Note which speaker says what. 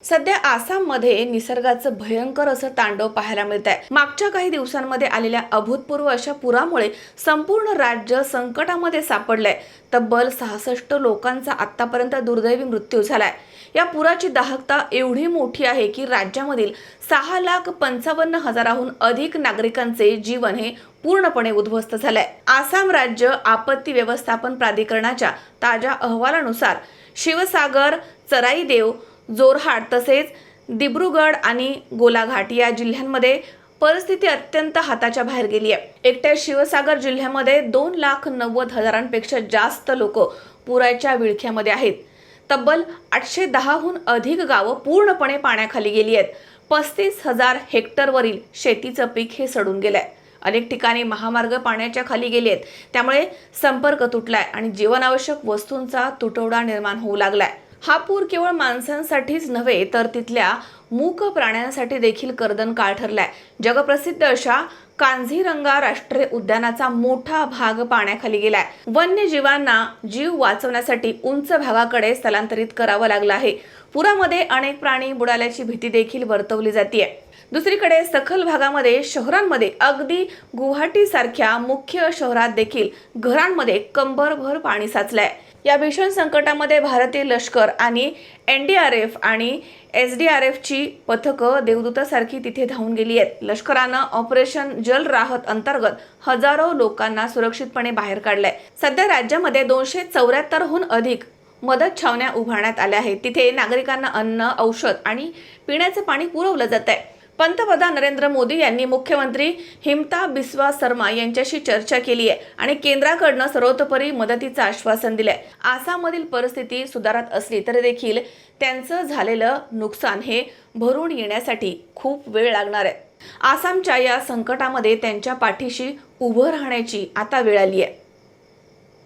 Speaker 1: सध्या आसाममध्ये निसर्गाचं भयंकर असं तांडव पाहायला मिळत आहे। मागच्या काही दिवसांमध्ये आलेल्या अभूतपूर्व अशा पुरामुळे संपूर्ण राज्य संकटामध्ये सापडलंय। तब्बल 66 लोकांचा आतापर्यंत दुर्दैवी मृत्यू झालाय। या पुराची दाहकता एवढी मोठी आहे की राज्यामधील 6,55,000हून अधिक नागरिकांचे जीवन हे पूर्णपणे उद्ध्वस्त झालंय। आसाम राज्य आपत्ती व्यवस्थापन प्राधिकरणाच्या ताज्या अहवालानुसार शिवसागर, चराईदेव, जोरहाट तसेच दिब्रुगड आणि गोलाघाट या जिल्ह्यांमध्ये परिस्थिती अत्यंत हाताच्या बाहेर गेली आहे। एकट्या शिवसागर जिल्ह्यामध्ये 2,90,000पेक्षा जास्त लोक पुराच्या विळख्यामध्ये आहेत। तब्बल 810हून अधिक गावं पूर्णपणे पाण्याखाली गेली आहेत। 35,000 हेक्टरवरील शेतीचं पीक हे सडून गेलंय। अनेक ठिकाणी महामार्ग पाण्याच्या खाली गेले आहेत, त्यामुळे संपर्क तुटलाय आणि जीवनावश्यक वस्तूंचा तुटवडा निर्माण होऊ लागलाय। हा पूर केवळ माणसांसाठीच नव्हे तर तिथल्या मूक प्राण्यांसाठी देखील कर्दनकाळ ठरलाय। जगप्रसिद्ध अशा कांझीरंगा राष्ट्रीय उद्यानाचा मोठा भाग पाण्याखाली गेलाय। वन्यजीवांना जीव वाचवण्यासाठी उंच भागाकडे स्थलांतरित करावं लागलं आहे। पुरामध्ये अनेक प्राणी बुडाल्याची भीती देखील वर्तवली जाते। दुसरीकडे सखल भागामध्ये शहरांमध्ये अगदी गुवाहाटी सारख्या मुख्य शहरात देखील घरांमध्ये कंबरभर पाणी साचलंय। या भीषण संकटामध्ये भारतीय लष्कर आणि NDRF आणि SDRFची पथकं देवदूतासारखी तिथे धावून गेली आहेत। लष्करानं ऑपरेशन जल राहत अंतर्गत हजारो लोकांना सुरक्षितपणे बाहेर काढलंय। सध्या राज्यामध्ये 274हून अधिक मदत छावण्या उभारण्यात आल्या आहेत। तिथे नागरिकांना अन्न, औषध आणि पिण्याचं पाणी पुरवलं जात आहे। पंतप्रधान नरेंद्र मोदी यांनी मुख्यमंत्री हिमंता बिस्वा शर्मा यांच्याशी चर्चा केली आहे आणि केंद्राकडनं सर्वतोपरी मदतीचं आश्वासन दिलंय। आसाममधील परिस्थिती सुधारत असली तरी देखील त्यांचं झालेलं नुकसान हे भरून येण्यासाठी खूप वेळ लागणार आहे। आसामच्या या संकटामध्ये त्यांच्या पाठीशी उभं राहण्याची आता वेळ आली आहे।